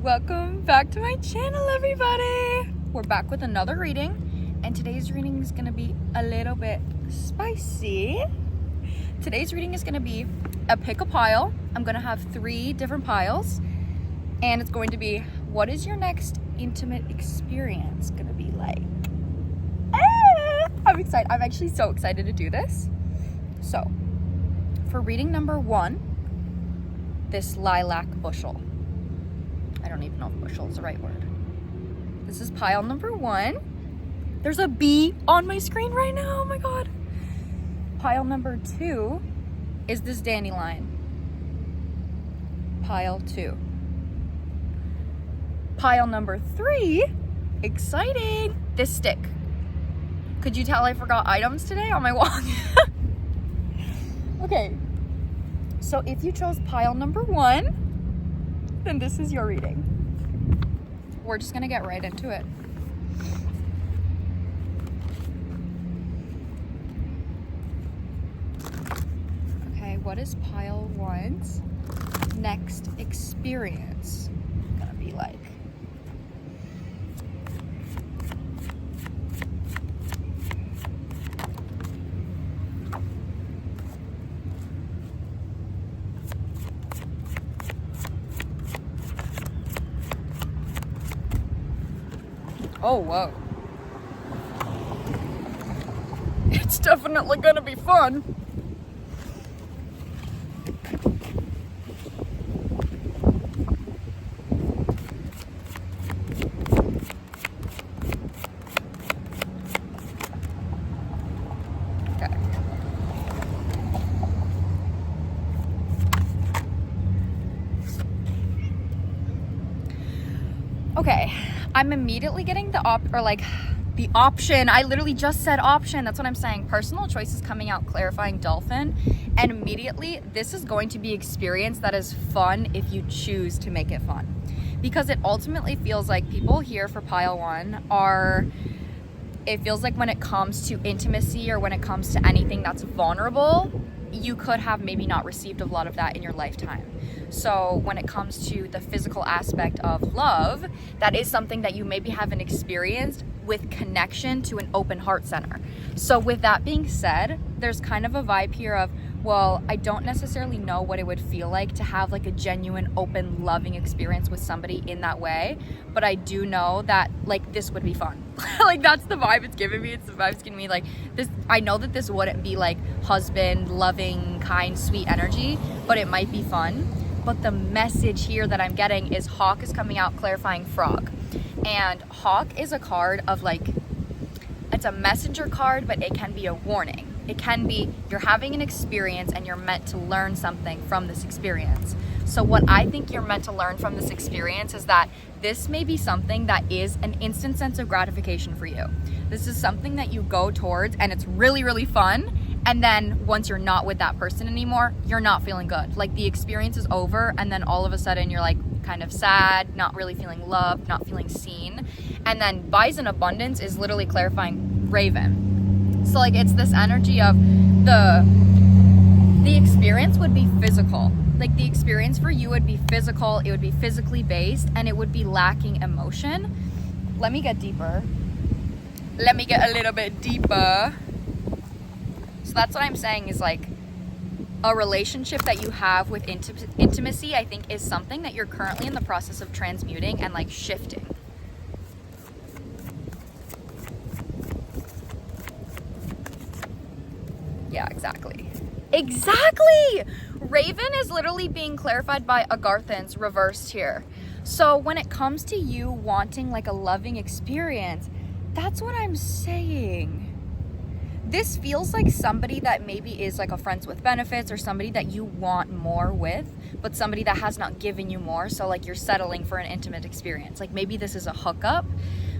Welcome back to my channel, everybody. We're back with another reading, and today's reading is gonna be a little bit spicy. Today's reading is gonna be a pick a pile. I'm gonna have 3 different piles, and it's going to be, what is your next intimate experience gonna be like? I'm excited. I'm actually so excited to do this. So, for reading number 1, this lilac bushel. I don't even know if bushel is the right word. This is pile number 1. There's a bee on my screen right now. Oh my god. Pile number 2 is this dandelion. Pile 2. Pile number 3, exciting, this stick. Could you tell I forgot items today on my walk? Okay, so if you chose pile number 1, then this is your reading. We're just gonna get right into it. Okay, what is pile 1's next experience gonna be like? Oh, whoa. It's definitely gonna be fun. Okay. Okay. I'm immediately getting the option. I literally just said option. That's what I'm saying. Personal choice is coming out, clarifying dolphin. And immediately, this is going to be experience that is fun if you choose to make it fun. Because it ultimately feels like people here for pile 1 it feels like when it comes to intimacy or when it comes to anything that's vulnerable, you could have maybe not received a lot of that in your lifetime. So when it comes to the physical aspect of love, that is something that you maybe haven't experienced with connection to an open heart center. So with that being said, there's kind of a vibe here of, well, I don't necessarily know what it would feel like to have like a genuine, open, loving experience with somebody in that way, but I do know that like this would be fun. Like that's the vibe it's giving me. It's the vibe it's giving me like this. I know that this wouldn't be like husband, loving, kind, sweet energy, but it might be fun. But the message here that I'm getting is Hawk is coming out, clarifying frog. And Hawk is a card of like, it's a messenger card, but it can be a warning. It can be you're having an experience and you're meant to learn something from this experience. So what I think you're meant to learn from this experience is that this may be something that is an instant sense of gratification for you. This is something that you go towards and it's really, really fun. And then once you're not with that person anymore, you're not feeling good. Like the experience is over and then all of a sudden you're like kind of sad, not really feeling loved, not feeling seen. And then Bison Abundance is literally clarifying Raven. So like it's this energy of the experience would be physical. Like the experience for you would be physical, it would be physically based, and it would be lacking emotion. Let me get deeper. Let me get a little bit deeper. So that's what I'm saying is like a relationship that you have with intimacy, I think is something that you're currently in the process of transmuting and like shifting. Yeah, exactly. Exactly! Raven is literally being clarified by Agarthans reversed here. So when it comes to you wanting like a loving experience, that's what I'm saying. This feels like somebody that maybe is like a friends with benefits or somebody that you want more with, but somebody that has not given you more. So like you're settling for an intimate experience. Like maybe this is a hookup,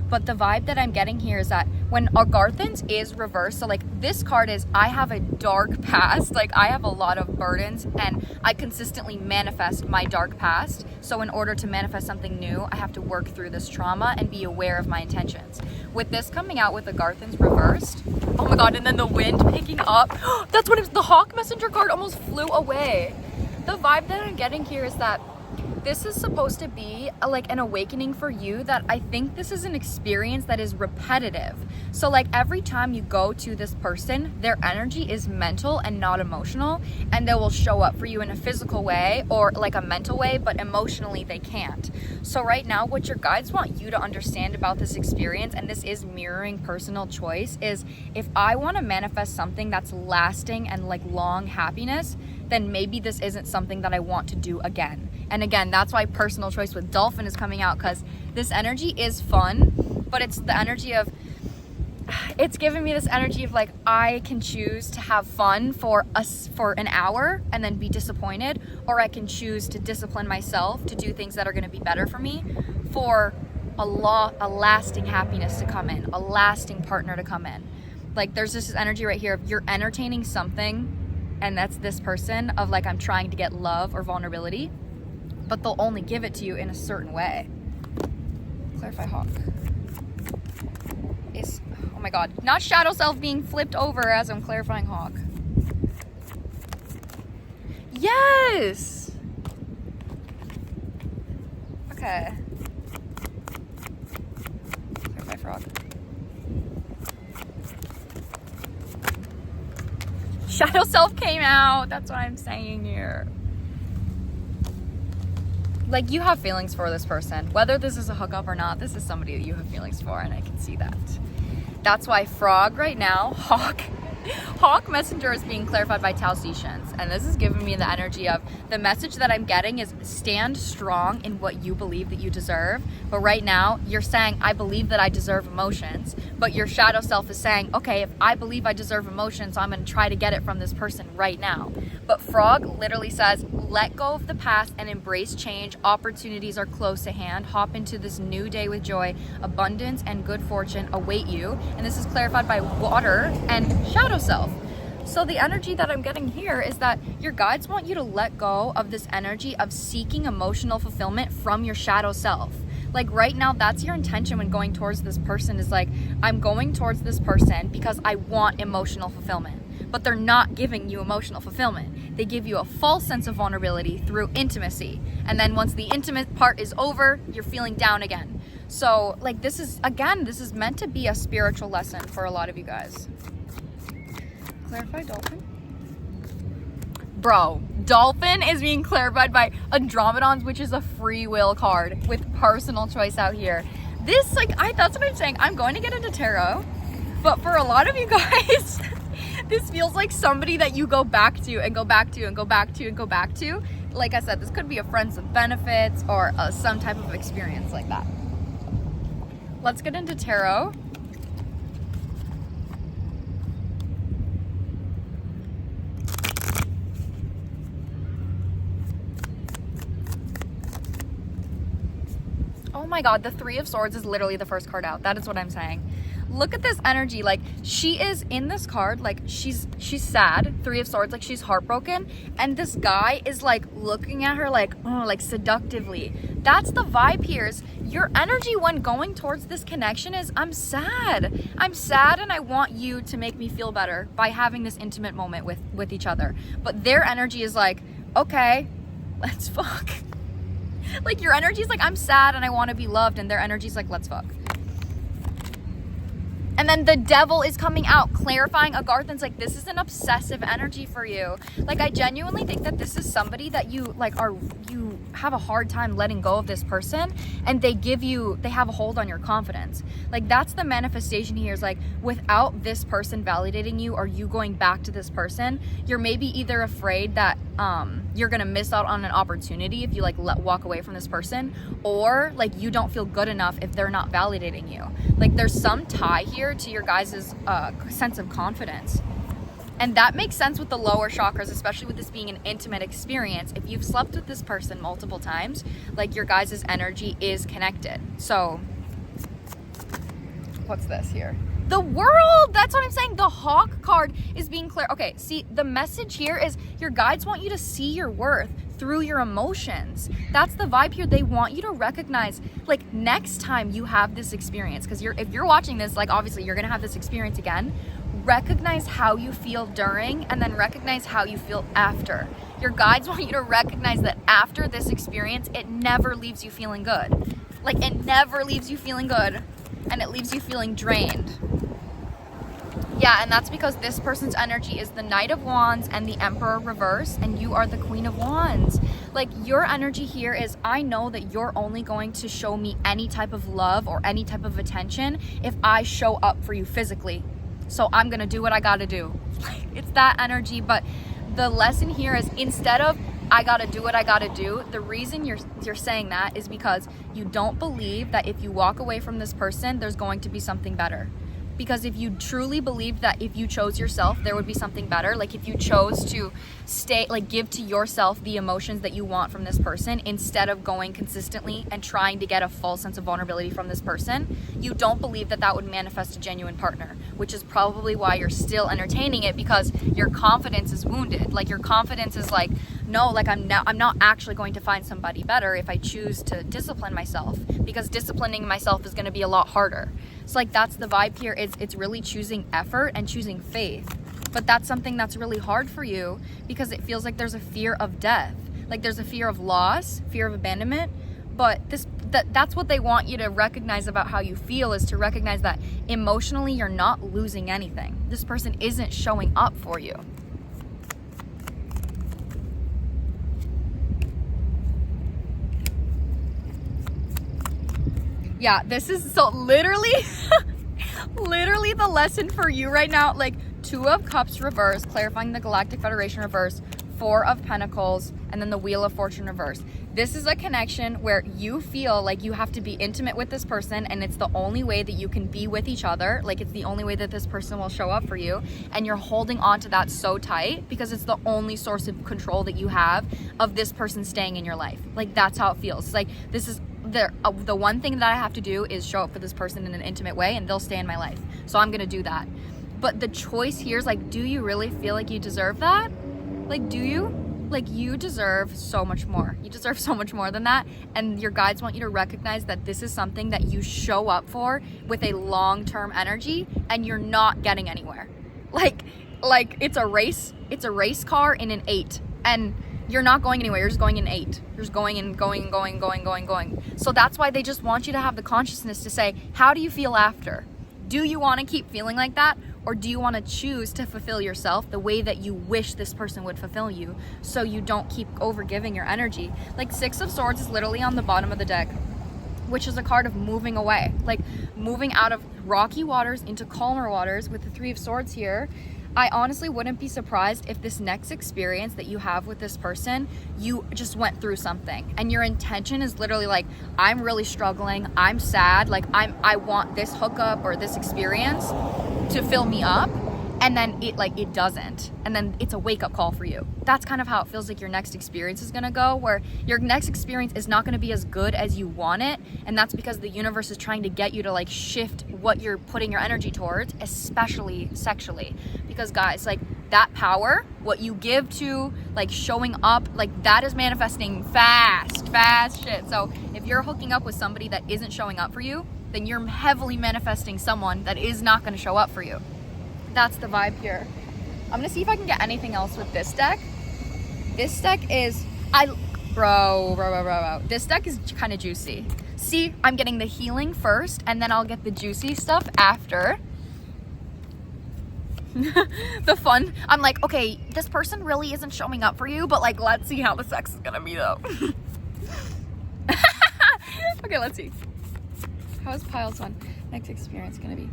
but the vibe that I'm getting here is that when Agarthans is reversed, so like this card is, I have a dark past, like I have a lot of burdens and I consistently manifest my dark past. So in order to manifest something new, I have to work through this trauma and be aware of my intentions. With this coming out with Agarthans reversed, oh my god, and then the wind picking up, that's what it was, the Hawk Messenger card almost flew away. The vibe that I'm getting here is that this is supposed to be like an awakening for you, that I think this is an experience that is repetitive. So like every time you go to this person, their energy is mental and not emotional, and they will show up for you in a physical way or like a mental way, but emotionally they can't. So right now, what your guides want you to understand about this experience, and this is mirroring personal choice, is if I want to manifest something that's lasting and like long happiness, then maybe this isn't something that I want to do again. And again, that's why personal choice with Dolphin is coming out, because this energy is fun, but it's the energy of, it's giving me this energy of like, I can choose to have fun for an hour and then be disappointed, or I can choose to discipline myself to do things that are going to be better for me, for a lasting happiness to come in, a lasting partner to come in. Like there's this energy right here of you're entertaining something, and that's this person, of like, I'm trying to get love or vulnerability, but they'll only give it to you in a certain way. Clarify Hawk. Oh my God, not shadow self being flipped over as I'm clarifying Hawk. Yes! Okay. Clarify Frog. Shadow self came out. That's what I'm saying here. Like, you have feelings for this person. Whether this is a hookup or not, this is somebody that you have feelings for, and I can see that. That's why Frog right now, Hawk Messenger is being clarified by Tausetians, and this is giving me the energy of the message that I'm getting is stand strong in what you believe that you deserve. But right now you're saying, I believe that I deserve emotions, but your shadow self is saying, okay, if I believe I deserve emotions, so I'm going to try to get it from this person right now. But Frog literally says, let go of the past and embrace change. Opportunities are close to hand. Hop into this new day with joy. Abundance and good fortune await you. And this is clarified by water and shadow self. So the energy that I'm getting here is that your guides want you to let go of this energy of seeking emotional fulfillment from your shadow self. Like right now, that's your intention when going towards this person, is like, I'm going towards this person because I want emotional fulfillment. But they're not giving you emotional fulfillment. They give you a false sense of vulnerability through intimacy. And then once the intimate part is over, you're feeling down again. So like this is meant to be a spiritual lesson for a lot of you guys. Clarify Dolphin. Bro, Dolphin is being clarified by Andromedons, which is a free will card with personal choice out here. This, like, that's what I'm saying. I'm going to get into tarot, but for a lot of you guys, this feels like somebody that you go back to and go back to and go back to and go back to. Like I said, this could be a friends with benefits or some type of experience like that. Let's get into tarot. Oh my God, the Three of Swords is literally the first card out. That is what I'm saying. Look at this energy. Like, she is in this card, like she's sad. Three of Swords, like she's heartbroken, and this guy is like looking at her like, oh, like seductively. That's the vibe here. Is your energy when going towards this connection is, I'm sad and I want you to make me feel better by having this intimate moment with each other. But their energy is like, okay, let's fuck. Like, your energy is like, I'm sad and I want to be loved, and their energy is like, let's fuck. And then the Devil is coming out, clarifying Agarthan's like, this is an obsessive energy for you. Like, I genuinely think that this is somebody that you you have a hard time letting go of this person, and they have a hold on your confidence. Like, that's the manifestation here, is like, without this person validating you or you going back to this person, you're maybe either afraid that you're gonna miss out on an opportunity if you like walk away from this person, or like you don't feel good enough if they're not validating you. Like, there's some tie here to your guys' sense of confidence. And that makes sense with the lower chakras, especially with this being an intimate experience. If you've slept with this person multiple times, like, your guys' energy is connected. So what's this here? The World. That's what I'm saying. The Hawk card is being clear. Okay, see, the message here is your guides want you to see your worth through your emotions. That's the vibe here. They want you to recognize, like, next time you have this experience, because if you're watching this, like, obviously you're gonna have this experience again. recognize how you feel during and then recognize how you feel after. Your guides want you to recognize that after this experience, it never leaves you feeling good. Like, it never leaves you feeling good, and it leaves you feeling drained. Yeah, and that's because this person's energy is the Knight of Wands and the Emperor reverse, and you are the Queen of Wands. Like, your energy here is, I know that you're only going to show me any type of love or any type of attention if I show up for you physically. So I'm gonna do what I gotta do. It's that energy. But the lesson here is, instead of I gotta do what I gotta do, the reason you're saying that is because you don't believe that if you walk away from this person, there's going to be something better. Because if you truly believed that if you chose yourself, there would be something better, like if you chose to stay, like give to yourself the emotions that you want from this person instead of going consistently and trying to get a false sense of vulnerability from this person, you don't believe that that would manifest a genuine partner, which is probably why you're still entertaining it, because your confidence is wounded. Like, your confidence is like, no, like I'm not actually going to find somebody better if I choose to discipline myself, because disciplining myself is going to be a lot harder. So like, that's the vibe here. It's really choosing effort and choosing faith. But that's something that's really hard for you because it feels like there's a fear of death. Like, there's a fear of loss, fear of abandonment. But that's what they want you to recognize about how you feel, is to recognize that emotionally you're not losing anything. This person isn't showing up for you. Yeah, this is so literally literally the lesson for you right now. Like, 2 of Cups reverse, clarifying the Galactic Federation reverse, 4 of Pentacles, and then the Wheel of Fortune reverse. This is a connection where you feel like you have to be intimate with this person, and it's the only way that you can be with each other. Like, it's the only way that this person will show up for you, and you're holding on to that so tight because it's the only source of control that you have of this person staying in your life. Like, that's how it feels. It's like, this is the one thing that I have to do is show up for this person in an intimate way, and they'll stay in my life. So I'm gonna do that. But the choice here is like, do you really feel like you deserve that? Like, do you? Like, you deserve so much more. You deserve so much more than that. And your guides want you to recognize that this is something that you show up for with a long-term energy, and you're not getting anywhere. Like it's a race car in an 8, and you're not going anywhere. You're just going in 8. You're just going and going. So that's why they just want you to have the consciousness to say, how do you feel after? Do you want to keep feeling like that? Or do you want to choose to fulfill yourself the way that you wish this person would fulfill you, so you don't keep overgiving your energy? Like, 6 of Swords is literally on the bottom of the deck, which is a card of moving away. Like, moving out of rocky waters into calmer waters with the 3 of Swords here. I honestly wouldn't be surprised if this next experience that you have with this person, you just went through something and your intention is literally like, I'm really struggling, I'm sad, like I want this hookup or this experience to fill me up, and then it doesn't, and then it's a wake-up call for you. That's kind of how it feels like your next experience is gonna go, where your next experience is not gonna be as good as you want it, and that's because the universe is trying to get you to like shift what you're putting your energy towards, especially sexually. Because guys, like, that power, what you give to like showing up, like, that is manifesting fast shit. So if you're hooking up with somebody that isn't showing up for you, then you're heavily manifesting someone that is not going to show up for you. That's the vibe here. I'm gonna see if I can get anything else with this deck. This deck is, bro. This deck is kind of juicy. See, I'm getting the healing first, and then I'll get the juicy stuff after. The fun, I'm like, okay, this person really isn't showing up for you, but like, let's see how the sex is gonna be though. Okay, let's see. How is Pile's one next experience gonna be?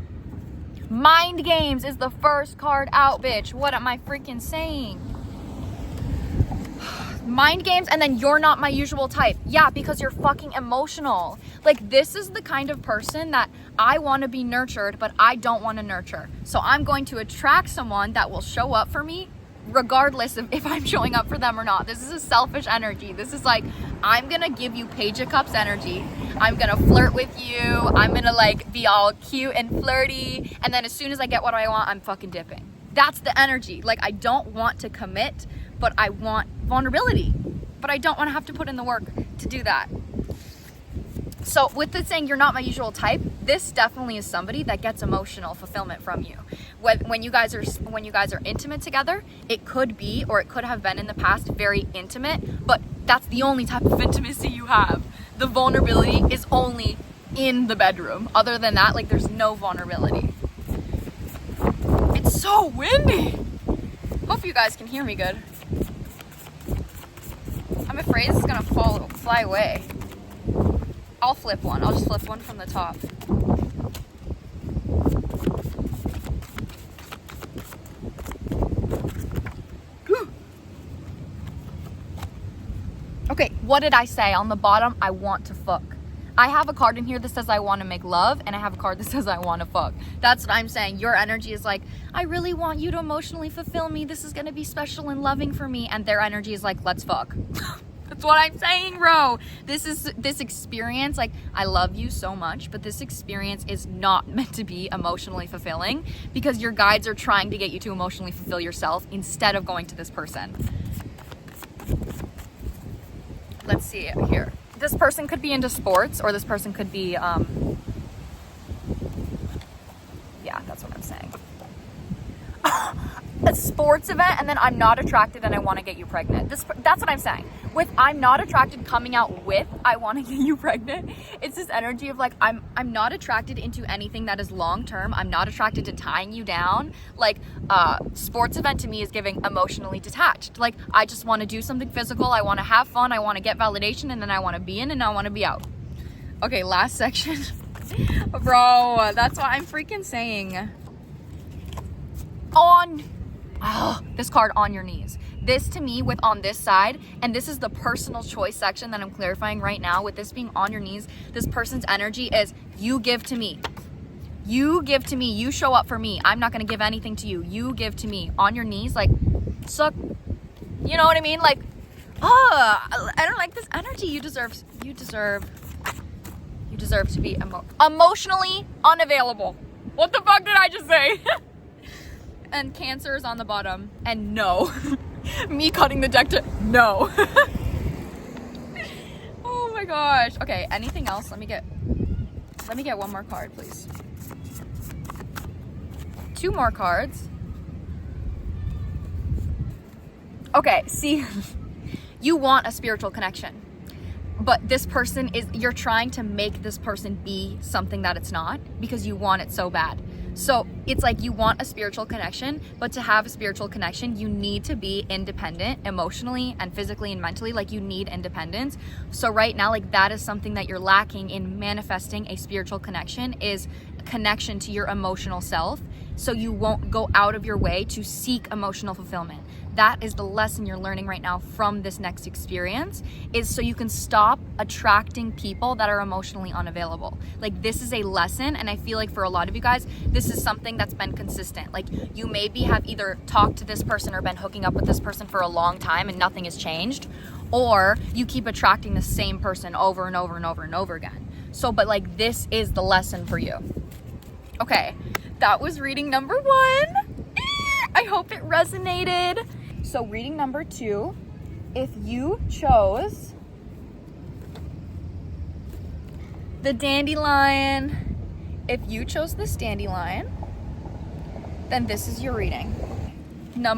Mind games is the first card out, bitch. What am I freaking saying? Mind games, and then you're not my usual type. Yeah, because you're fucking emotional. Like, this is the kind of person that I want to be nurtured, but I don't want to nurture. So I'm going to attract someone that will show up for me regardless of if I'm showing up for them or not. This is a selfish energy. This is like, I'm gonna give you Page of Cups energy. I'm gonna flirt with you. I'm gonna like be all cute and flirty, and then as soon as I get what I want, I'm fucking dipping. That's the energy. Like, I don't want to commit, but I want vulnerability, but I don't want to have to put in the work to do that. So with it saying you're not my usual type, this definitely is somebody that gets emotional fulfillment from you. When you guys are intimate together, it could be, or it could have been in the past, very intimate, but that's the only type of intimacy you have. The vulnerability is only in the bedroom. Other than that, like, there's no vulnerability. It's so windy. Hope you guys can hear me good. I'm afraid it's gonna fly away. I'll flip one. I'll just flip one from the top. Okay, what did I say? On the bottom, I want to fuck. I have a card in here that says I want to make love, and I have a card that says I want to fuck. That's what I'm saying. Your energy is like, I really want you to emotionally fulfill me. This is going to be special and loving for me. And their energy is like, let's fuck. That's what I'm saying, bro. This experience, like, I love you so much, but this experience is not meant to be emotionally fulfilling because your guides are trying to get you to emotionally fulfill yourself instead of going to this person. Let's see it here. This person could be into sports, or this person could be, yeah, that's what I'm saying. A sports event, and then I'm not attracted and I want to get you pregnant. That's what I'm saying. With I'm not attracted coming out with I want to get you pregnant, it's this energy of like, I'm not attracted into anything that is long term. I'm not attracted to tying you down. Like, sports event to me is giving emotionally detached. Like, I just want to do something physical. I want to have fun. I want to get validation, and then I want to be in and I want to be out. Okay, last section. Bro, that's what I'm freaking saying. This card, on your knees. This to me, with on this side, and this is the personal choice section that I'm clarifying right now. With this being on your knees, this person's energy is, you give to me. You give to me. You show up for me. I'm not going to give anything to you. You give to me. On your knees, like, suck. You know what I mean? Like, I don't like this energy. You deserve to be emotionally unavailable. What the fuck did I just say? And Cancer is on the bottom. And no. Me cutting the deck to no. Oh my gosh. Okay, anything else? Let me get one more card, please. 2 more cards. Okay, see, you want a spiritual connection. But this person you're trying to make this person be something that it's not because you want it so bad. So it's like you want a spiritual connection, but to have a spiritual connection, you need to be independent emotionally and physically and mentally. Like, you need independence. So right now, like, that is something that you're lacking in manifesting a spiritual connection, is connection to your emotional self. So you won't go out of your way to seek emotional fulfillment. That is the lesson you're learning right now from this next experience, is so you can stop attracting people that are emotionally unavailable. Like, this is a lesson, and I feel like for a lot of you guys, this is something that's been consistent. Like, you maybe have either talked to this person or been hooking up with this person for a long time and nothing has changed, or you keep attracting the same person over and over and over and over again. So, but like, this is the lesson for you. Okay, that was reading number 1. I hope it resonated. So reading number 2, if you chose the dandelion, then this is your reading.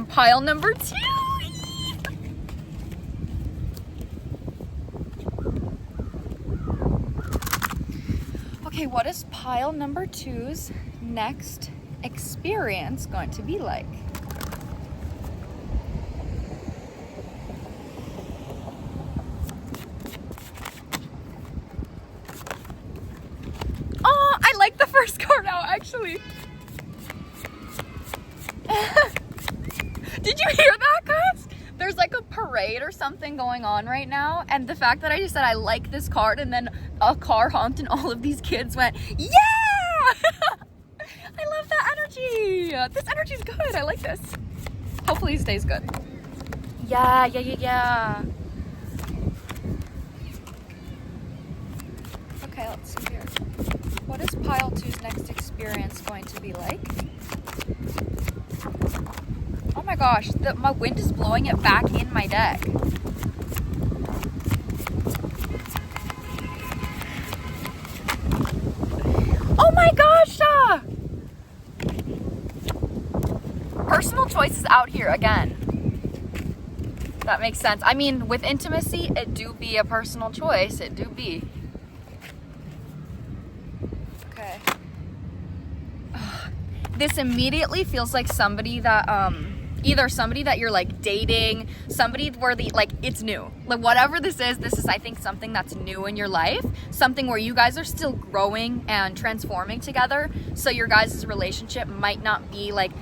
Pile number 2. Okay, what is pile number 2's next experience going to be like? Oh, I like the first card out, actually. Did you hear that, guys? There's like a parade or something going on right now, and the fact that I just said I like this card, and then a car honked and all of these kids went, yeah! I love that energy. This energy's good. I like this. Hopefully it stays good. Yeah. Okay, let's see here. What is pile 2's next experience going to be like? Oh my gosh, my wind is blowing it back in my deck. personal choice is out here again. That makes sense. I mean, with intimacy, it do be a personal choice. It do be. Okay. This immediately feels like somebody that, either somebody that you're like dating, somebody where it's new. Like whatever this is I think something that's new in your life, something where you guys are still growing and transforming together. So your guys' relationship might not be like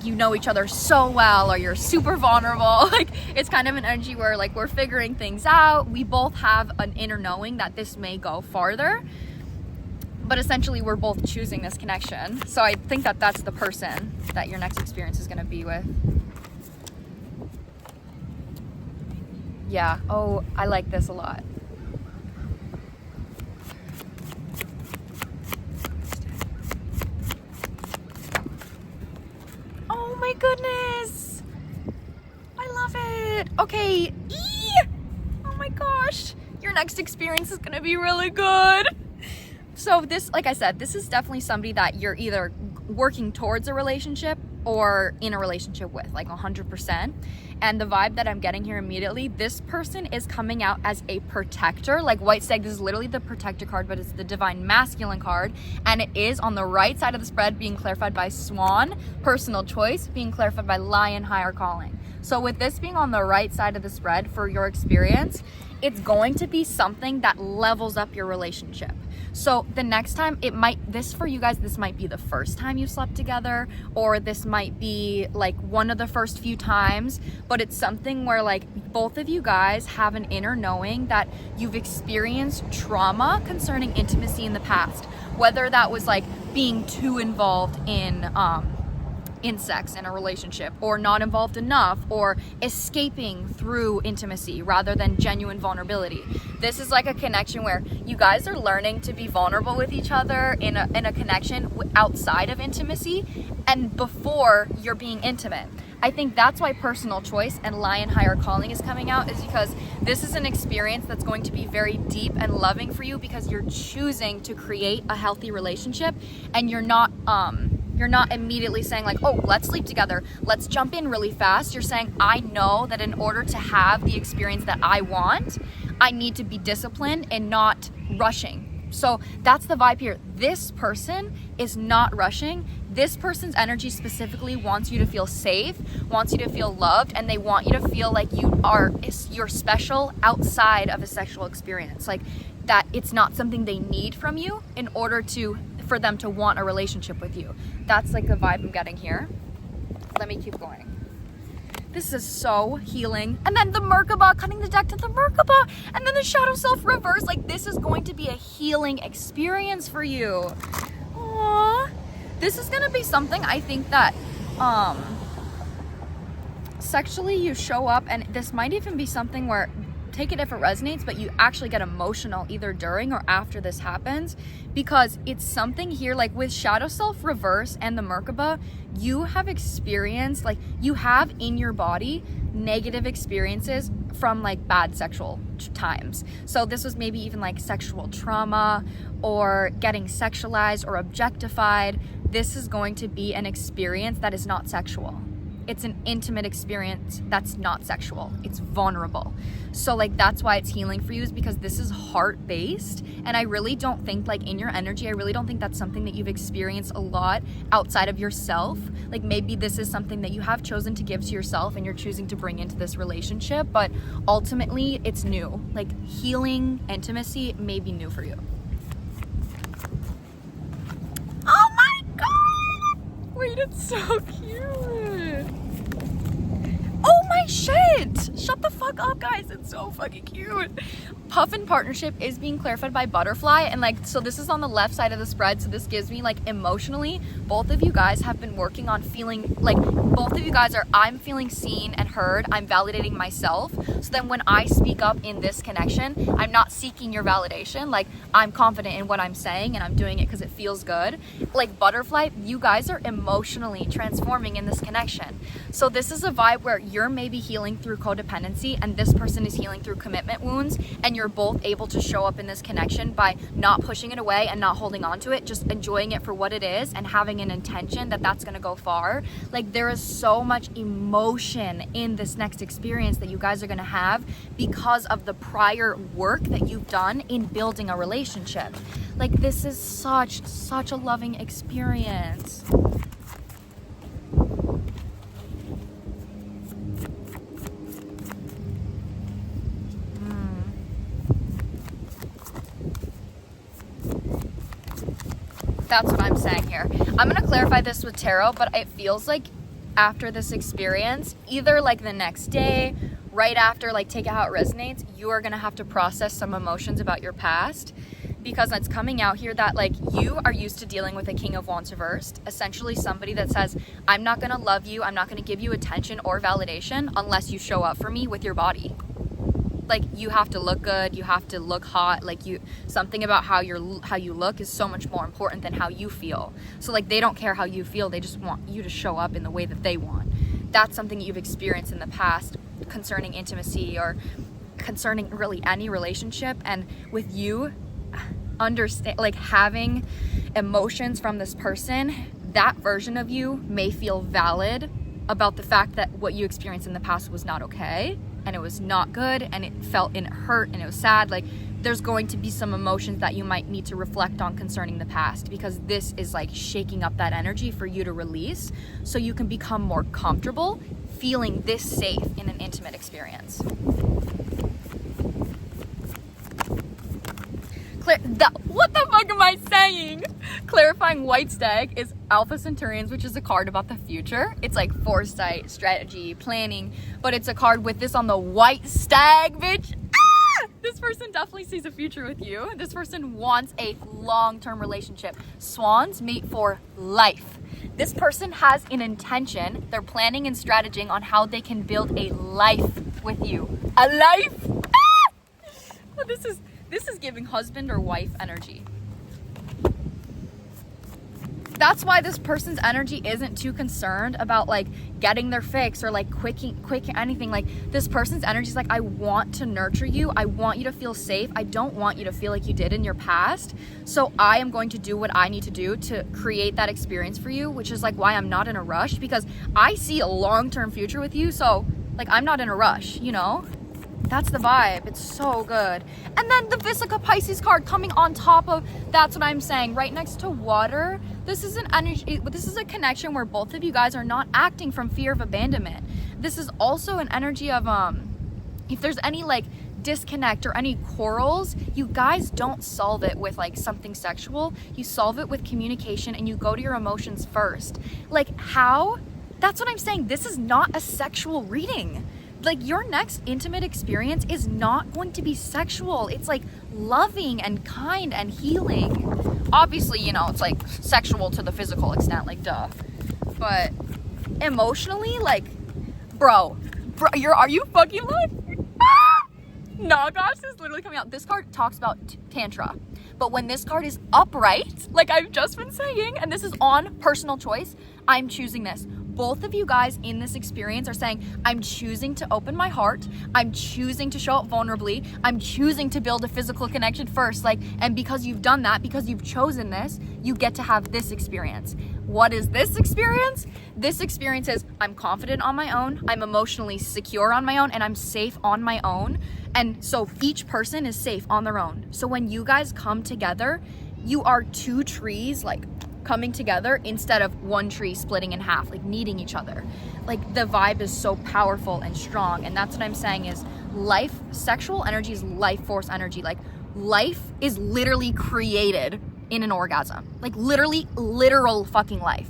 you know each other so well, or you're super vulnerable. Like it's kind of an energy where like we're figuring things out. We both have an inner knowing that this may go farther, but essentially we're both choosing this connection. So I think that that's the person that your next experience is going to be with. Yeah. Oh, I like this a lot. Oh my goodness. I love it. Okay. Oh my gosh. Your next experience is going to be really good. So this, like I said, this is definitely somebody that you're either working towards a relationship or in a relationship with, like 100%. And the vibe that I'm getting here immediately, this person is coming out as a protector. Like White Stag, this is literally the protector card, but it's the divine masculine card. And it is on the right side of the spread being clarified by Swan, personal choice, being clarified by Lion, higher calling. So with this being on the right side of the spread for your experience, it's going to be something that levels up your relationship. So the next time this for you guys, this might be the first time you slept together, or this might be like one of the first few times, but it's something where like both of you guys have an inner knowing that you've experienced trauma concerning intimacy in the past, whether that was like being too involved in sex in a relationship, or not involved enough, or escaping through intimacy rather than genuine vulnerability. This is like a connection where you guys are learning to be vulnerable with each other in a connection outside of intimacy and before you're being intimate. I think that's why personal choice and Lion higher calling is coming out, is because this is an experience that's going to be very deep and loving for you, because you're choosing to create a healthy relationship, and you're not immediately saying like, oh, let's sleep together, let's jump in really fast. You're saying, I know that in order to have the experience that I want, I need to be disciplined and not rushing. So that's the vibe here. This person is not rushing. This person's energy specifically wants you to feel safe, wants you to feel loved, and they want you to feel like you're special outside of a sexual experience. Like that it's not something they need from you in order for them to want a relationship with you. That's like the vibe I'm getting here. Let me keep going. This is so healing. And then the Merkaba, cutting the deck to the Merkaba, and then the Shadow Self reverse. Like this is going to be a healing experience for you. Aww. This is gonna be something I think that sexually you show up, and this might even be something where, take it if it resonates, but you actually get emotional either during or after this happens, because it's something here like with Shadow Self reverse and the Merkaba, you have experienced, like you have in your body negative experiences from like bad sexual times. So this was maybe even like sexual trauma or getting sexualized or objectified. This is going to be an experience that is not sexual. It's an intimate experience that's not sexual. It's vulnerable. So like that's why it's healing for you, is because this is heart-based. And I really don't think, like in your energy, I really don't think that's something that you've experienced a lot outside of yourself. Like maybe this is something that you have chosen to give to yourself and you're choosing to bring into this relationship, but ultimately it's new. Like healing intimacy may be new for you. Oh my God! Wait, it's so cute. Oh my shit! Shut the fuck up, guys. It's so fucking cute. Puffin partnership is being clarified by Butterfly, and like, so this is on the left side of the spread, so this gives me like emotionally, both of you guys have been working on feeling like, both of you guys are, I'm feeling seen and heard, I'm validating myself, so then when I speak up in this connection, I'm not seeking your validation, like I'm confident in what I'm saying and I'm doing it because it feels good. Like Butterfly, you guys are emotionally transforming in this connection. So this is a vibe where you're maybe healing through codependency and this person is healing through commitment wounds, and you're you're both able to show up in this connection by not pushing it away and not holding on to it, just enjoying it for what it is and having an intention that that's going to go far. Like, there is so much emotion in this next experience that you guys are going to have because of the prior work that you've done in building a relationship. Like, this is such a loving experience. That's what I'm saying here. I'm going to clarify this with tarot, but it feels like after this experience, either like the next day, right after, like take it how it resonates, you are going to have to process some emotions about your past, because it's coming out here that like you are used to dealing with a King of Wands reversed, essentially somebody that says, I'm not going to love you, I'm not going to give you attention or validation unless you show up for me with your body. Like, you have to look good, you have to look hot, like something about how you look is so much more important than how you feel. So like, they don't care how you feel, they just want you to show up in the way that they want. That's something you've experienced in the past concerning intimacy or concerning really any relationship. And with you understand, like having emotions from this person, that version of you may feel valid about the fact that what you experienced in the past was not okay. And it was not good, and it felt, and it hurt, and it was sad. Like, there's going to be some emotions that you might need to reflect on concerning the past, because this is like shaking up that energy for you to release so you can become more comfortable feeling this safe in an intimate experience. What the fuck am I saying? Clarifying White Stag is Alpha Centurions, which is a card about the future. It's like foresight, strategy, planning, but it's a card with this on the White Stag, bitch. Ah! This person definitely sees a future with you. This person wants a long-term relationship. Swans mate for life. This person has an intention. They're planning and strategizing on how they can build a life with you. A life? Ah! Well, this is giving husband or wife energy. That's why this person's energy isn't too concerned about like getting their fix or like quick anything. Like, this person's energy is like, I want to nurture you. I want you to feel safe. I don't want you to feel like you did in your past. So I am going to do what I need to do to create that experience for you, which is like why I'm not in a rush, because I see a long-term future with you. So like, I'm not in a rush, you know? That's the vibe. It's so good. And then the Vesica Pisces card coming on top of, that's what I'm saying, right next to water. This is an energy, this is a connection where both of you guys are not acting from fear of abandonment. This is also an energy of, if there's any like disconnect or any quarrels, you guys don't solve it with like something sexual. You solve it with communication, and you go to your emotions first. Like, how? That's what I'm saying. This is not a sexual reading. Like, your next intimate experience is not going to be sexual. It's like loving and kind and healing. Obviously, you know, it's like sexual to the physical extent, like duh. But emotionally, like, bro, are you fucking like, ah! Nagas is literally coming out. This card talks about tantra. But when this card is upright, like I've just been saying, and this is on personal choice, I'm choosing this. Both of you guys in this experience are saying, I'm choosing to open my heart. I'm choosing to show up vulnerably. I'm choosing to build a physical connection first. Like, and because you've done that, because you've chosen this, you get to have this experience. What is this experience? This experience is, I'm confident on my own. I'm emotionally secure on my own, and I'm safe on my own. And so each person is safe on their own. So when you guys come together, you are two trees, like, coming together instead of one tree splitting in half, like needing each other. Like, the vibe is so powerful and strong. And that's what I'm saying is life, sexual energy is life force energy. Like, life is literally created in an orgasm. Like, literal fucking life.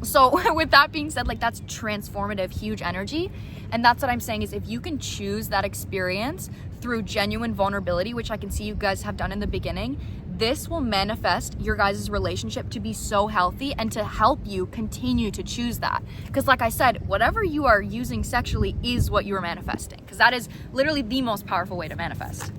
So with that being said, like, that's transformative, huge energy. And that's what I'm saying is, if you can choose that experience through genuine vulnerability, which I can see you guys have done in the beginning, this will manifest your guys' relationship to be so healthy and to help you continue to choose that. Because like I said, whatever you are using sexually is what you are manifesting. Because that is literally the most powerful way to manifest.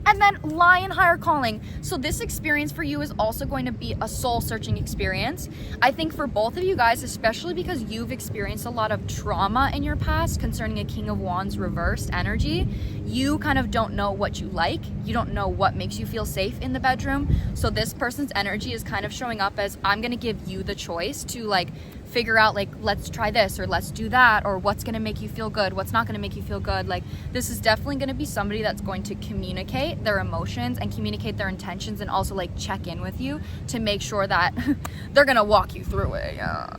And then Lion higher calling. So this experience for you is also going to be a soul searching experience. I think for both of you guys, especially because you've experienced a lot of trauma in your past concerning a King of Wands reversed energy, you kind of don't know what you like. You don't know what makes you feel safe in the bedroom. So this person's energy is kind of showing up as, I'm going to give you the choice to like figure out like, let's try this or let's do that, or what's going to make you feel good, what's not going to make you feel good. Like, this is definitely going to be somebody that's going to communicate their emotions and communicate their intentions, and also like check in with you to make sure that they're going to walk you through it. Yeah.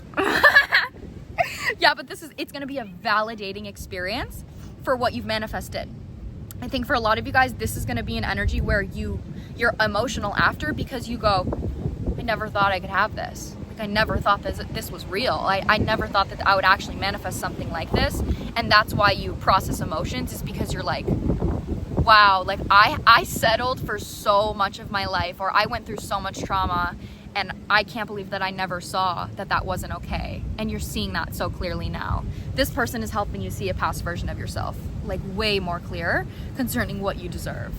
Yeah, but it's going to be a validating experience for what you've manifested. I think for a lot of you guys, this is going to be an energy where you're emotional after, because you go, I never thought I could have this. I never thought this was real. I never thought that I would actually manifest something like this. And that's why you process emotions, is because you're like, wow, like I settled for so much of my life, or I went through so much trauma, and I can't believe that I never saw that wasn't okay. And you're seeing that so clearly now. This person is helping you see a past version of yourself, like way more clear concerning what you deserve.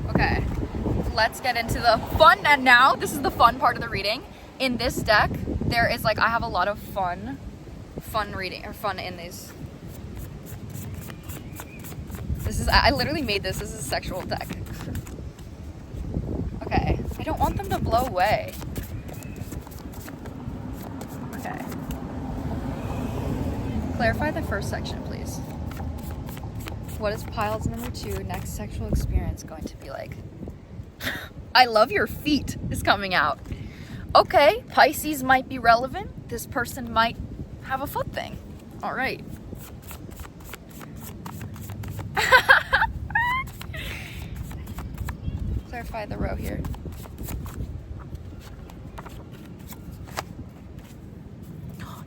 Okay. Let's get into the fun. And now this is the fun part of the reading. In this deck, there is like, I have a lot of fun reading, or fun in these. I literally made this. This is a sexual deck. Okay. I don't want them to blow away. Okay. Clarify the first section, please. What is piles number 2 next sexual experience going to be like? I love your feet is coming out. Okay, Pisces might be relevant. This person might have a foot thing. All right. Clarify the row here.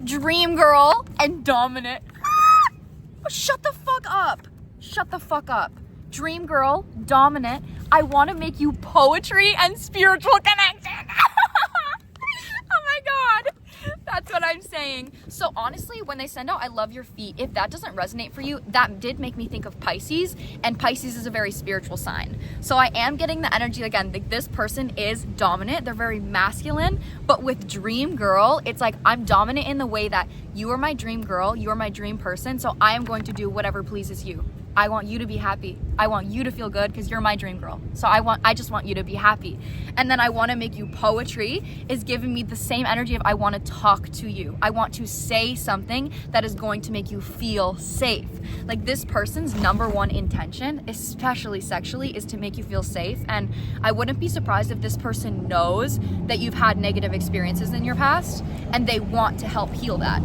Dream girl and dominant. Shut the fuck up. Shut the fuck up. Dream girl, dominant. I want to make you poetry and spiritual connection. Oh my God. That's what I'm saying. So honestly, when they send out, I love your feet, if that doesn't resonate for you, that did make me think of Pisces, and Pisces is a very spiritual sign. So I am getting the energy again, this person is dominant. They're very masculine, but with dream girl, it's like, I'm dominant in the way that you are my dream girl, you are my dream person. So I am going to do whatever pleases you. I want you to be happy. I want you to feel good because you're my dream girl. So I just want you to be happy. And then I want to make you poetry is giving me the same energy of I want to talk to you. I want to say something that is going to make you feel safe. Like, this person's number one intention, especially sexually, is to make you feel safe. And I wouldn't be surprised if this person knows that you've had negative experiences in your past and they want to help heal that.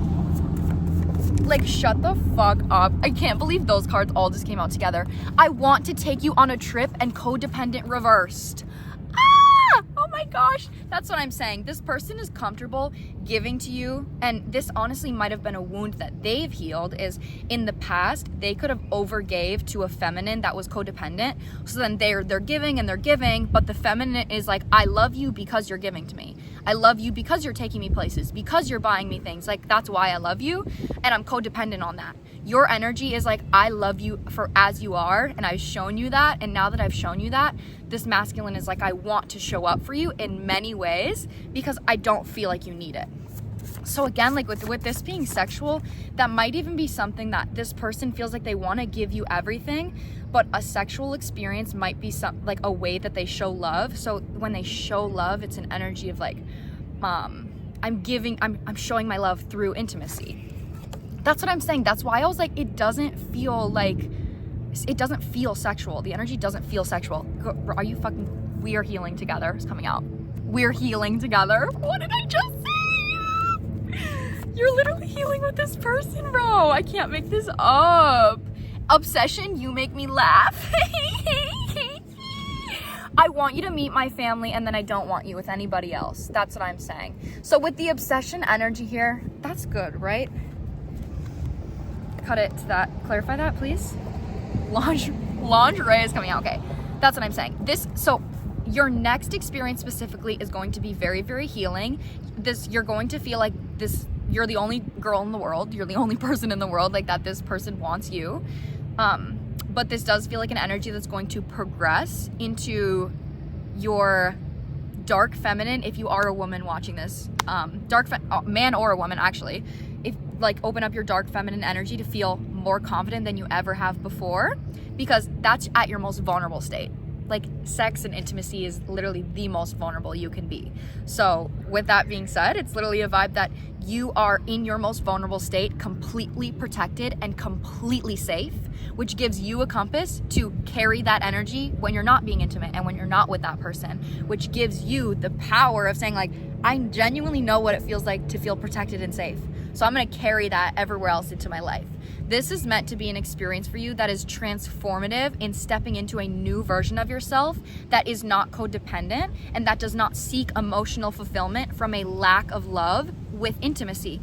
Like, shut the fuck up. I can't believe those cards all just came out together. I want to take you on a trip and codependent reversed. Ah! Oh my gosh. That's what I'm saying. This person is comfortable giving to you, and this honestly might have been a wound that they've healed, is in the past, they could have overgave to a feminine that was codependent. So then they're giving and they're giving, but the feminine is like, I love you because you're giving to me. I love you because you're taking me places, because you're buying me things. Like, that's why I love you, and I'm codependent on that. Your energy is like, I love you for as you are, and I've shown you that, and now that I've shown you that, this masculine is like, I want to show up for you in many ways because I don't feel like you need it. So again, like with this being sexual, that might even be something that this person feels like they want to give you everything, but a sexual experience might be like a way that they show love. So when they show love, it's an energy of like, I'm showing my love through intimacy. That's what I'm saying. That's why I was like, it doesn't feel sexual. The energy doesn't feel sexual. Are you fucking, we are healing together. It's coming out. We're healing together. What did I just say? You're literally healing with this person, bro. I can't make this up. Obsession, you make me laugh. I want you to meet my family, and then I don't want you with anybody else. That's what I'm saying. So with the obsession energy here, that's good, right? Cut it to that. Clarify that, please. Lingerie is coming out. Okay, that's what I'm saying. So your next experience specifically is going to be very, very healing. You're going to feel like this, you're the only girl in the world, you're the only person in the world, like that this person wants you. but this does feel like an energy that's going to progress into your dark feminine. If you are a woman watching this, man or a woman actually, if like open up your dark feminine energy to feel more confident than you ever have before, because that's at your most vulnerable state. Like sex and intimacy is literally the most vulnerable you can be. So with that being said, it's literally a vibe that you are in your most vulnerable state, completely protected and completely safe, which gives you a compass to carry that energy when you're not being intimate and when you're not with that person, which gives you the power of saying like, I genuinely know what it feels like to feel protected and safe. So I'm gonna carry that everywhere else into my life. This is meant to be an experience for you that is transformative in stepping into a new version of yourself that is not codependent and that does not seek emotional fulfillment from a lack of love with intimacy.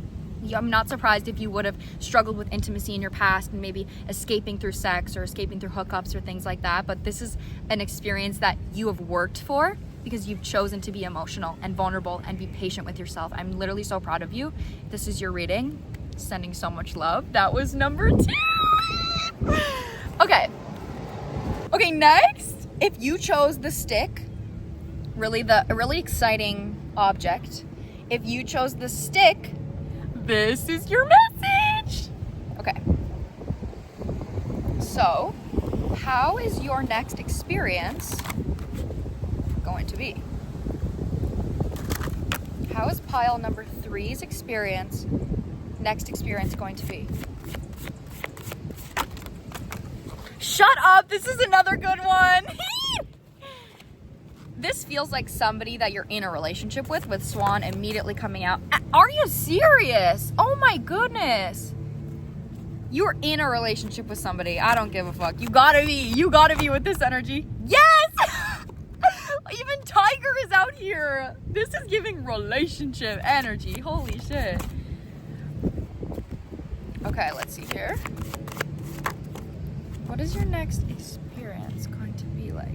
I'm not surprised if you would have struggled with intimacy in your past and maybe escaping through sex or escaping through hookups or things like that, but this is an experience that you have worked for because you've chosen to be emotional and vulnerable and be patient with yourself. I'm literally so proud of you. This is your reading. Sending so much love. That was number 2. Okay, next, if you chose the stick, a really exciting object, if you chose the stick, this is your message. Okay, so how is your next experience going to be? How is pile number 3's next experience going to be? Shut up, this is another good one. This feels like somebody that you're in a relationship with Swan immediately coming out. Are you serious? Oh my goodness. You're in a relationship with somebody. I don't give a fuck. You gotta be with this energy. Yes! Even Tiger is out here. This is giving relationship energy. Holy shit. Okay, let's see here. What is your next experience going to be like?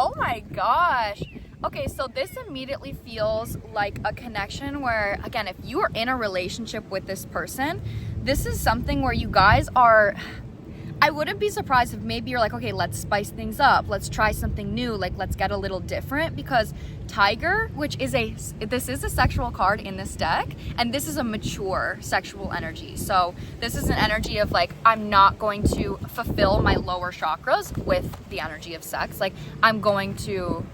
Oh my gosh. Okay, so this immediately feels like a connection where, again, if you are in a relationship with this person, this is something where you guys are, I wouldn't be surprised if maybe you're like, okay, let's spice things up. Let's try something new. Like, let's get a little different, because Tiger, this is a sexual card in this deck, and this is a mature sexual energy. So this is an energy of like, I'm not going to fulfill my lower chakras with the energy of sex. Like, I'm going to,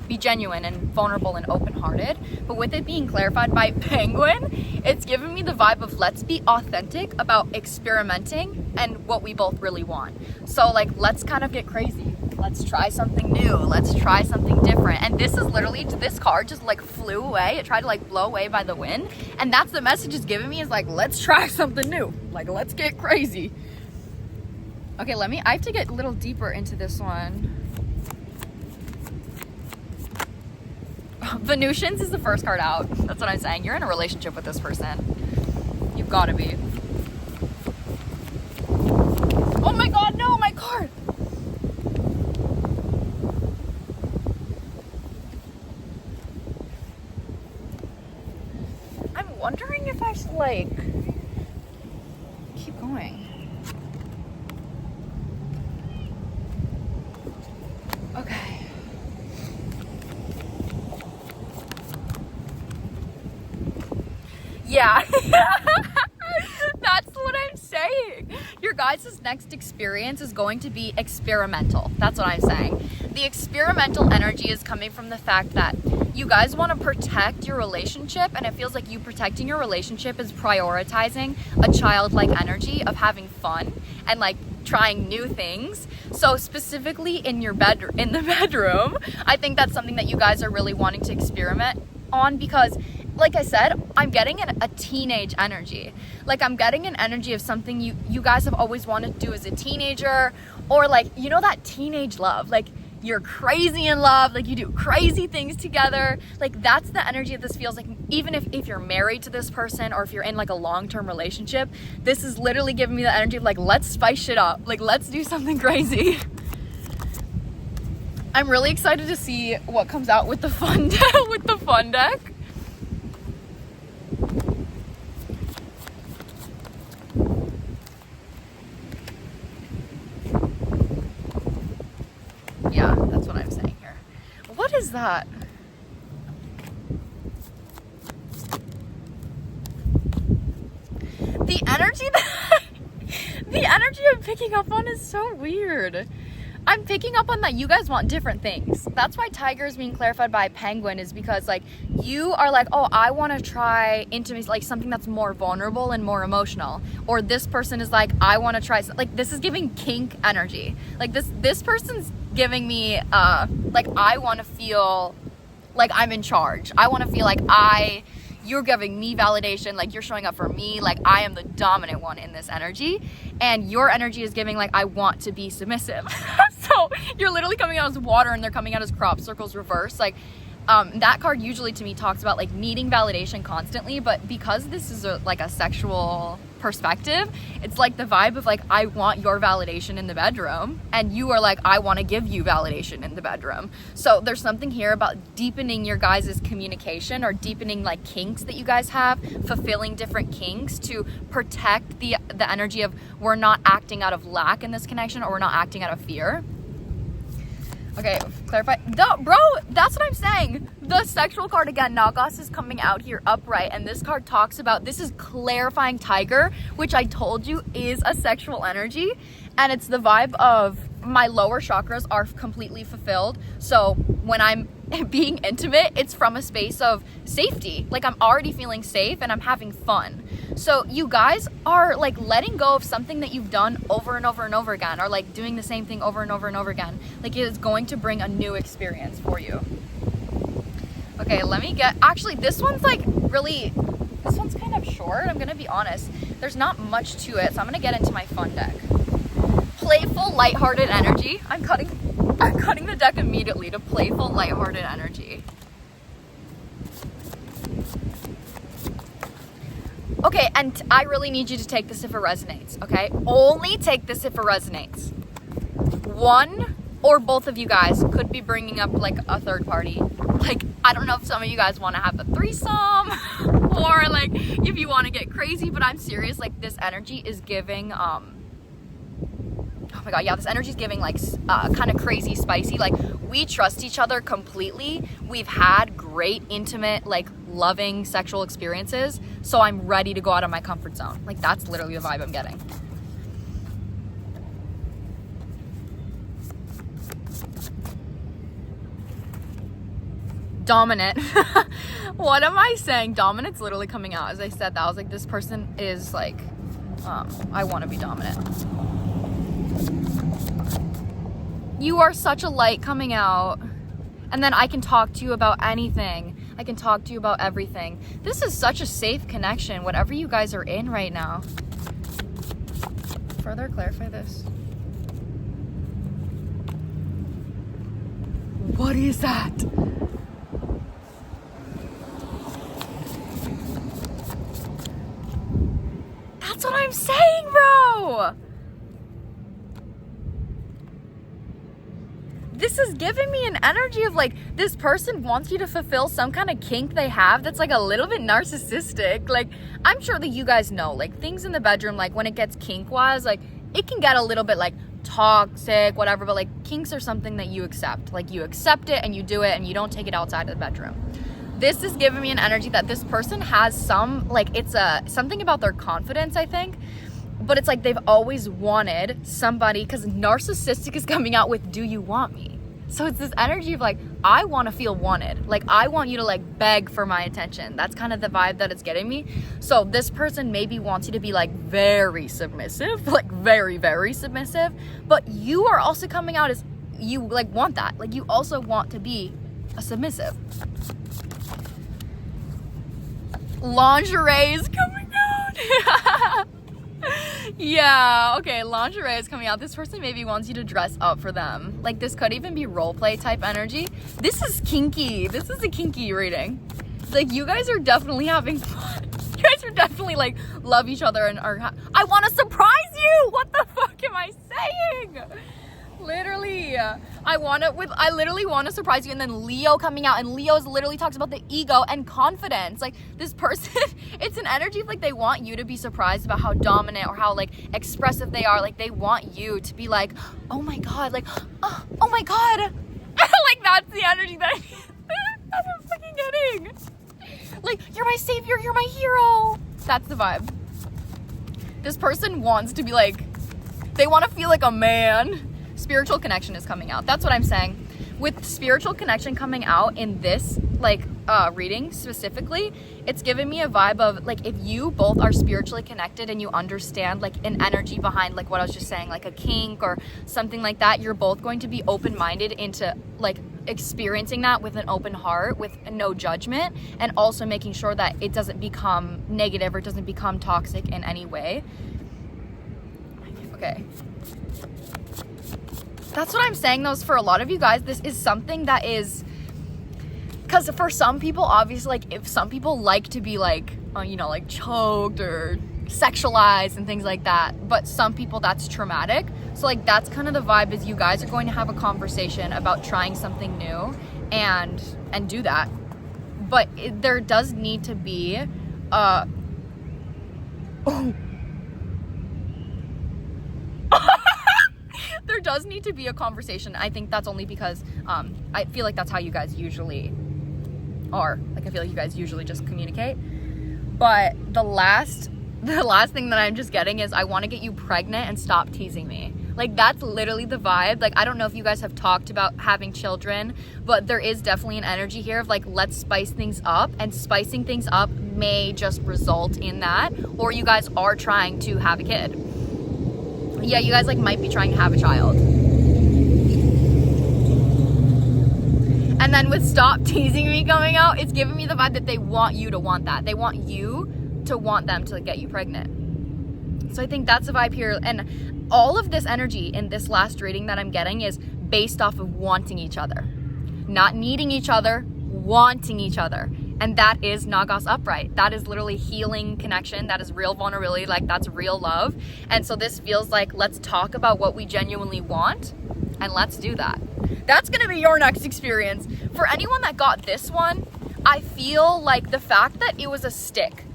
be genuine and vulnerable and open-hearted. But with it being clarified by Penguin, it's given me the vibe of let's be authentic about experimenting and what we both really want. So like, let's kind of get crazy. Let's try something new. Let's try something different. And this is literally, this card just like flew away. It tried to like blow away by the wind. And that's the message it's giving me, is like, let's try something new. Like, let's get crazy. Okay, I have to get a little deeper into this one. Venusians is the first card out. That's what I'm saying. You're in a relationship with this person. You've got to be. Oh my god, no, my card! I'm wondering if I should, like, keep going. Okay. Yeah, that's what I'm saying. Your guys' next experience is going to be experimental. That's what I'm saying. The experimental energy is coming from the fact that you guys want to protect your relationship, and it feels like you protecting your relationship is prioritizing a childlike energy of having fun and like trying new things. So specifically in the bedroom, I think that's something that you guys are really wanting to experiment on, because like I said, I'm getting a teenage energy. Like, I'm getting an energy of something you guys have always wanted to do as a teenager, or like, you know, that teenage love, like you're crazy in love, like you do crazy things together. Like, that's the energy that this feels like. Even if you're married to this person, or if you're in like a long-term relationship, this is literally giving me the energy of like, let's spice shit up, like let's do something crazy. I'm really excited to see what comes out with the fun with the fun deck. Yeah, that's what I'm saying here. What is that? The energy that the energy I'm picking up on is so weird. I'm picking up on that you guys want different things. That's why Tiger is being clarified by Penguin, is because like you are like, oh, I want to try intimacy, like something that's more vulnerable and more emotional. Or this person is like, I want to try, like this is giving kink energy. Like this person's giving me like I want to feel like I'm in charge. I want to feel like you're giving me validation, like you're showing up for me, like I am the dominant one in this energy, and your energy is giving like I want to be submissive. So you're literally coming out as water and they're coming out as crop circles reverse. Like that card usually to me talks about like needing validation constantly, but because this is like a sexual perspective, it's like the vibe of like I want your validation in the bedroom, and you are like I want to give you validation in the bedroom. So there's something here about deepening your guys' communication, or deepening like kinks that you guys have, fulfilling different kinks to protect the energy of we're not acting out of lack in this connection, or we're not acting out of fear. Okay, clarify. Bro, that's what I'm saying. The sexual card again, Nagas, is coming out here upright, and this card talks about, this is clarifying Tiger, which I told you is a sexual energy, and it's the vibe of my lower chakras are completely fulfilled. So when I'm being intimate, it's from a space of safety. Like I'm already feeling safe and I'm having fun. So you guys are like letting go of something that you've done over and over and over again, or like doing the same thing over and over and over again. Like it is going to bring a new experience for you. Okay, let me get, actually this one's like really, this one's kind of short. I'm gonna be honest. There's not much to it, so I'm gonna get into my fun deck. Playful, lighthearted energy. I'm cutting the deck immediately to playful, lighthearted energy. Okay, and I really need you to take this if it resonates, okay? Only take this if it resonates. One or both of you guys could be bringing up like a third party. Like, I don't know if some of you guys want to have a threesome or like if you want to get crazy, but I'm serious. Like this energy is giving, oh my God, yeah, this energy is giving like kind of crazy, spicy. Like we trust each other completely. We've had great, intimate, like loving sexual experiences. So I'm ready to go out of my comfort zone. Like that's literally the vibe I'm getting. Dominant. What am I saying? Dominant's literally coming out. As I said that, I was like, this person is like, I want to be dominant. You are such a light coming out. And then I can talk to you about anything. I can talk to you about everything. This is such a safe connection, whatever you guys are in right now. Further clarify this. What is that? That's what I'm saying, bro. This is giving me an energy of like, this person wants you to fulfill some kind of kink they have that's like a little bit narcissistic. Like, I'm sure that you guys know, like things in the bedroom, like when it gets kink wise, like it can get a little bit like toxic, whatever, but like kinks are something that you accept. Like you accept it and you do it and you don't take it outside of the bedroom. This is giving me an energy that this person has some, like it's something about their confidence, I think. But it's like they've always wanted somebody, because narcissistic is coming out with, do you want me? So it's this energy of like, I want to feel wanted. Like I want you to like beg for my attention. That's kind of the vibe that it's getting me. So this person maybe wants you to be like very submissive, like very, very submissive. But you are also coming out as, you like want that. Like you also want to be a submissive. Lingerie is coming out. Yeah, okay, lingerie is coming out. This person maybe wants you to dress up for them. Like this could even be role play type energy. This is kinky. This is a kinky reading. Like you guys are definitely having fun. You guys are definitely like love each other and are I want to surprise you. What the fuck am I saying? Literally, I literally want to surprise you, and then Leo coming out, and Leo's literally talks about the ego and confidence. Like, this person, it's an energy of, like, they want you to be surprised about how dominant or how, like, expressive they are. Like, they want you to be like, oh my god, like, oh my god. Like, that's the energy that I'm fucking getting. Like, you're my savior, you're my hero. That's the vibe. This person wants to be like, they want to feel like a man. Spiritual connection is coming out. That's what I'm saying. With spiritual connection coming out in this, like, reading specifically, it's giving me a vibe of, like, if you both are spiritually connected and you understand, like, an energy behind, like, what I was just saying, like a kink or something like that, you're both going to be open-minded into, like, experiencing that with an open heart, with no judgment, and also making sure that it doesn't become negative or it doesn't become toxic in any way. Okay. That's what I'm saying, though, is for a lot of you guys, this is something that is, because for some people, obviously, like, if some people like to be, like, you know, like, choked or sexualized and things like that, but some people, that's traumatic. So, like, that's kind of the vibe, is you guys are going to have a conversation about trying something new and do that. But there does need to be there does need to be a conversation. I think that's only because I feel like that's how you guys usually are. Like, I feel like you guys usually just communicate. But the last thing that I'm just getting is, I want to get you pregnant and stop teasing me. Like, that's literally the vibe. Like, I don't know if you guys have talked about having children, but there is definitely an energy here of, like, let's spice things up, and spicing things up may just result in that, or you guys are trying to have a kid. Yeah, you guys, like, might be trying to have a child. And then with stop teasing me coming out, it's giving me the vibe that they want you to want that. They want you to want them to, like, get you pregnant. So I think that's the vibe here. And all of this energy in this last reading that I'm getting is based off of wanting each other. Not needing each other, wanting each other. And that is Nagas upright. That is literally healing connection. That is real vulnerability. Like, that's real love. And so this feels like, let's talk about what we genuinely want, and let's do that. That's gonna be your next experience. For anyone that got this one, I feel like the fact that it was a stick,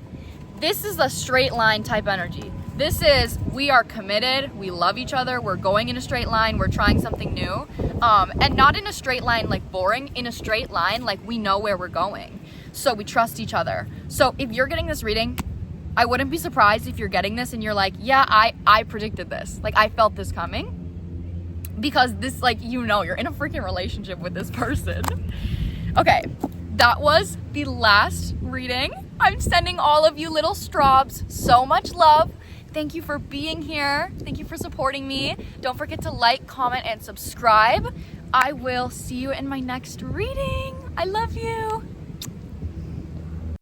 this is a straight line type energy. This is, we are committed, we love each other, we're going in a straight line, we're trying something new. And not in a straight line like boring, in a straight line like we know where we're going. So we trust each other. So if you're getting this reading, I wouldn't be surprised if you're getting this and you're like, yeah, I predicted this. Like, I felt this coming. Because this, like, you know, you're in a freaking relationship with this person. Okay, that was the last reading. I'm sending all of you little strawbs so much love. Thank you for being here. Thank you for supporting me. Don't forget to like, comment, and subscribe. I will see you in my next reading. I love you.